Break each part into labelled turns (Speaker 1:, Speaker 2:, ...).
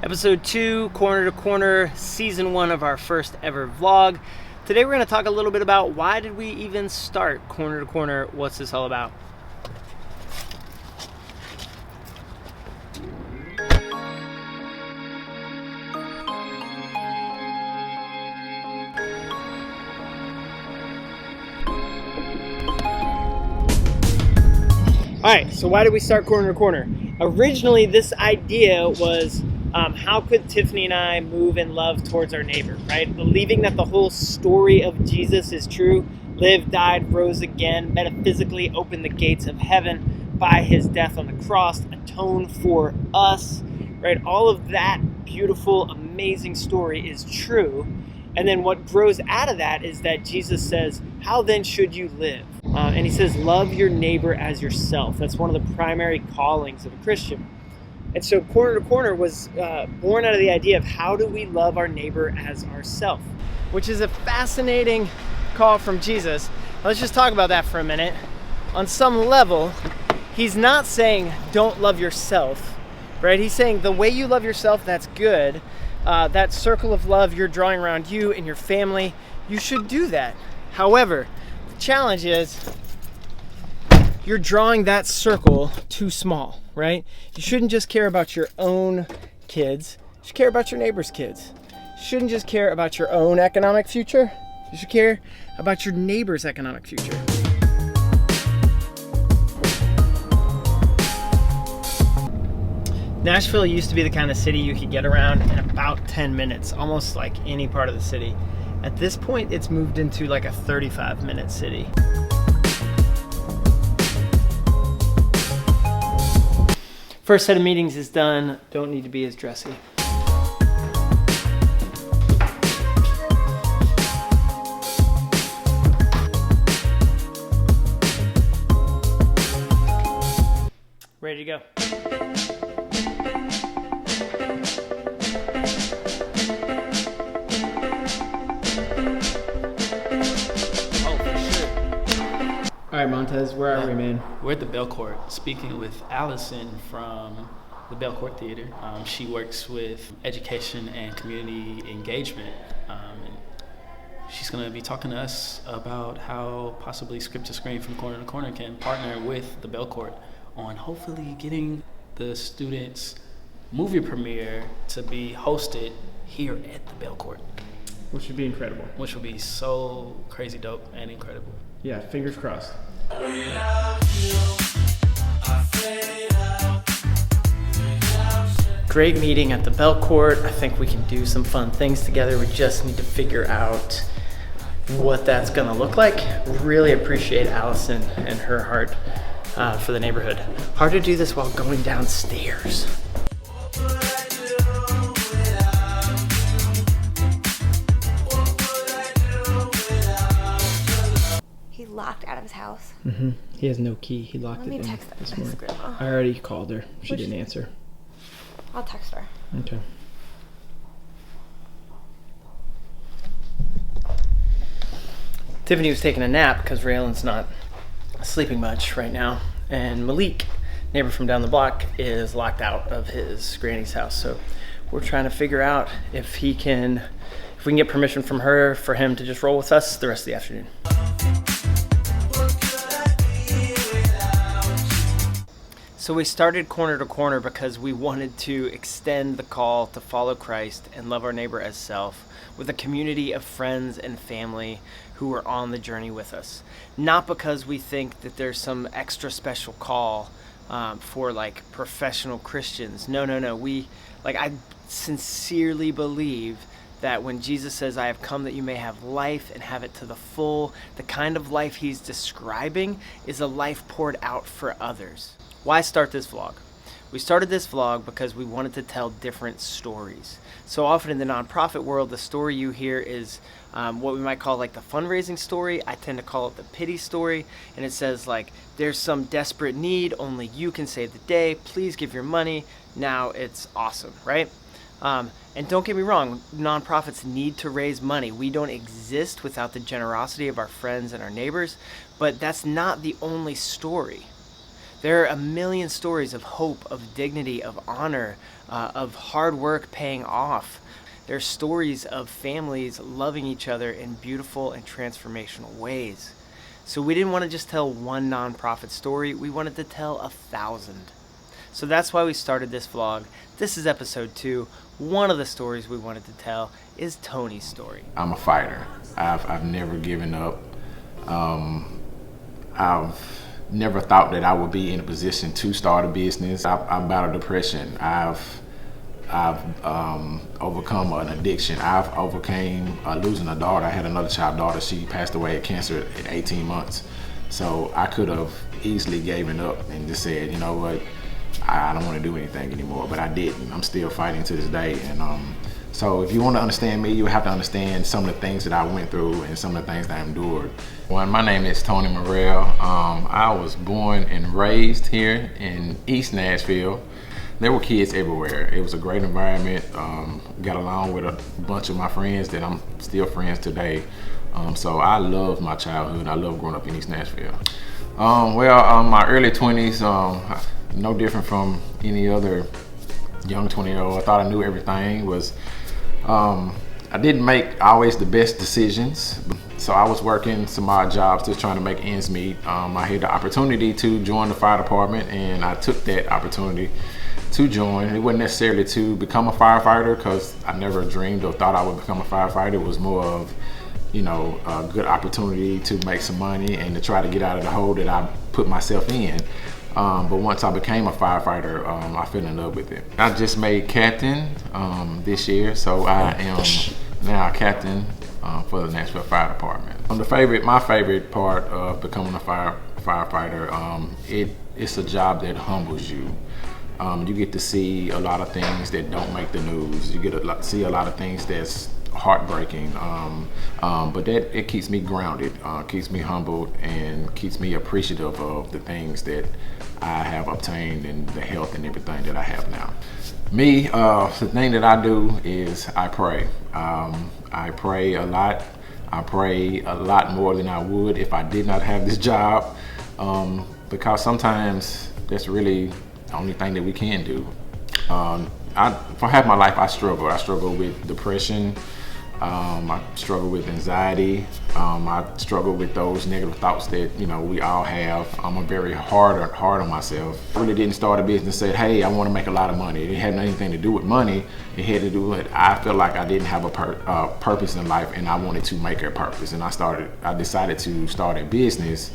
Speaker 1: Episode 2, Corner to Corner, Season 1 of our first ever vlog. Today we're going to talk a little bit about why did we even start Corner to Corner, what's this all about? Alright, so why did we start Corner to Corner? Originally this idea was how could Tiffany and I move in love towards our neighbor, right? Believing that the whole story of Jesus is true, lived, died, rose again, metaphysically opened the gates of heaven by his death on the cross, atoned for us, right? All of that beautiful, amazing story is true. And then what grows out of that is that Jesus says, how then should you live? And he says, love your neighbor as yourself. That's one of the primary callings of a Christian. And so Corner to Corner was born out of the idea of how do we love our neighbor as ourself, which is a fascinating call from Jesus. Let's just talk about that for a minute. On some level, he's not saying don't love yourself, right? He's saying the way you love yourself, that's good. That circle of love you're drawing around you and your family, you should do that. However, the challenge is you're drawing that circle too small, right? You shouldn't just care about your own kids. You should care about your neighbor's kids. You shouldn't just care about your own economic future. You should care about your neighbor's economic future. Nashville used to be the kind of city you could get around in about 10 minutes, almost like any part of the city. At this point, it's moved into like a 35-minute city. First set of meetings is done. Don't need to be as dressy. Ready to go. All right, Montez, where are we, man?
Speaker 2: We're at the Bell Court, speaking with Allison from the Bell Court Theater. She works with education and community engagement. And she's going to be talking to us about how possibly Script to Screen from Corner to Corner can partner with the Bell Court on hopefully getting the students' movie premiere to be hosted here at the Bell Court.
Speaker 1: Which would be incredible.
Speaker 2: Which would be so crazy dope and incredible.
Speaker 1: Yeah, fingers crossed. Great meeting at the Bell Court. I think we can do some fun things together. We just need to figure out what that's gonna look like. Really appreciate Allison and her heart for the neighborhood. Hard to do this while going downstairs.
Speaker 3: Locked out of his house.
Speaker 1: Mm-hmm. He has no key. He locked it in this morning. I already called her. She didn't answer.
Speaker 3: I'll text her.
Speaker 1: Okay. Tiffany was taking a nap because Raylan's not sleeping much right now, and Malik, neighbor from down the block, is locked out of his granny's house. So we're trying to figure out if we can get permission from her for him to just roll with us the rest of the afternoon. So we started Corner to Corner because we wanted to extend the call to follow Christ and love our neighbor as self with a community of friends and family who are on the journey with us. Not because we think that there's some extra special call for like professional Christians. No. I sincerely believe that when Jesus says, I have come that you may have life and have it to the full, the kind of life he's describing is a life poured out for others. Why start this vlog? We started this vlog because we wanted to tell different stories. So often in the nonprofit world, the story you hear is what we might call like the fundraising story. I tend to call it the pity story. And it says like, there's some desperate need, only you can save the day. Please give your money. Now it's awesome, right? And don't get me wrong, nonprofits need to raise money. We don't exist without the generosity of our friends and our neighbors, but that's not the only story. There are a million stories of hope, of dignity, of honor, of hard work paying off. There are stories of families loving each other in beautiful and transformational ways. So we didn't want to just tell one nonprofit story, we wanted to tell 1,000. So that's why we started this vlog. This is episode 2. One of the stories we wanted to tell is Tony's story.
Speaker 4: I'm a fighter. I've never given up. I've never thought that I would be in a position to start a business. I've battled depression. I've overcome an addiction. I've overcame losing a daughter. I had another child daughter. She passed away of cancer at 18 months. So I could have easily given up and just said, you know what, I don't want to do anything anymore, but I didn't. I'm still fighting to this day. And so if you want to understand me, you have to understand some of the things that I went through and some of the things that I endured. Well, my name is Tony Murrell. I was born and raised here in East Nashville. There were kids everywhere. It was a great environment. Got along with a bunch of my friends that I'm still friends today. So I love my childhood. I love growing up in East Nashville. My early 20s, no different from any other young 20-year-old. I thought I knew everything. I didn't make always the best decisions. So I was working some odd jobs just trying to make ends meet. I had the opportunity to join the fire department, and I took that opportunity to join. It wasn't necessarily to become a firefighter, because I never dreamed or thought I would become a firefighter. It was more of, you know, a good opportunity to make some money and to try to get out of the hole that I put myself in. But once I became a firefighter, I fell in love with it. I just made captain this year, so I am now a captain for the Nashville Fire Department. My favorite part of becoming a firefighter, it's a job that humbles you. You get to see a lot of things that don't make the news. You get to see a lot of things that's heartbreaking, but it keeps me grounded, keeps me humbled, and keeps me appreciative of the things that I have obtained and the health and everything that I have now. Me, the thing that I do is I pray. I pray a lot. I pray a lot more than I would if I did not have this job, because sometimes that's really the only thing that we can do. For half my life, I struggled. I struggled with depression. I struggle with anxiety. I struggle with those negative thoughts that, you know, we all have. I'm a very hard on myself. I really didn't start a business and say, hey, I want to make a lot of money. It had anything to do with money. It had to do with, I felt like I didn't have a purpose in life, and I wanted to make a purpose. And I decided to start a business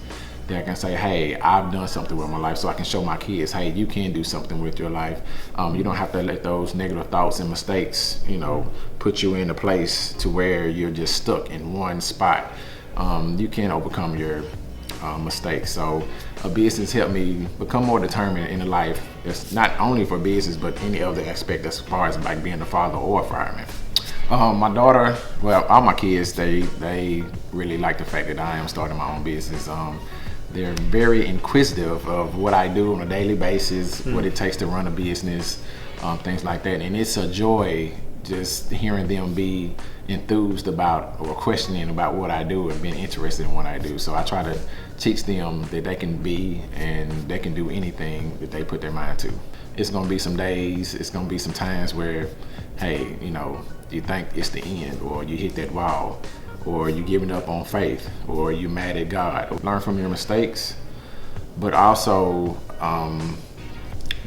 Speaker 4: that I can say, hey, I've done something with my life, so I can show my kids, hey, you can do something with your life. You don't have to let those negative thoughts and mistakes, you know, put you in a place to where you're just stuck in one spot. You can overcome your mistakes. So a business helped me become more determined in life. It's not only for business, but any other aspect as far as like being a father or a fireman. My daughter, well, all my kids, they really like the fact that I am starting my own business. They're very inquisitive of what I do on a daily basis, what it takes to run a business, things like that. And it's a joy just hearing them be enthused about or questioning about what I do and being interested in what I do. So I try to teach them that they can be and they can do anything that they put their mind to. It's gonna be some days, it's gonna be some times where, hey, you know, you think it's the end, or you hit that wall, or you're giving up on faith, or you're mad at God. Learn from your mistakes, but also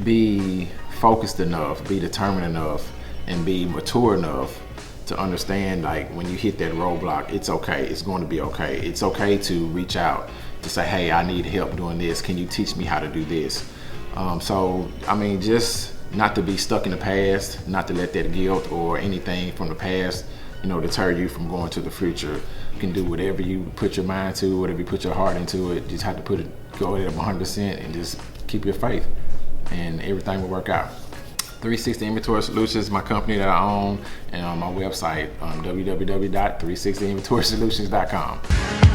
Speaker 4: be focused enough, be determined enough, and be mature enough to understand, like, when you hit that roadblock, it's okay, it's going to be okay. It's okay to reach out, to say, hey, I need help doing this. Can you teach me how to do this? So, I mean, just not to be stuck in the past, not to let that guilt or anything from the past, you know, deter you from going to the future. You can do whatever you put your mind to, whatever you put your heart into it. You just have to go at it 100% and just keep your faith, and everything will work out. 360 Inventory Solutions is my company that I own, and on my website, www.360inventorysolutions.com.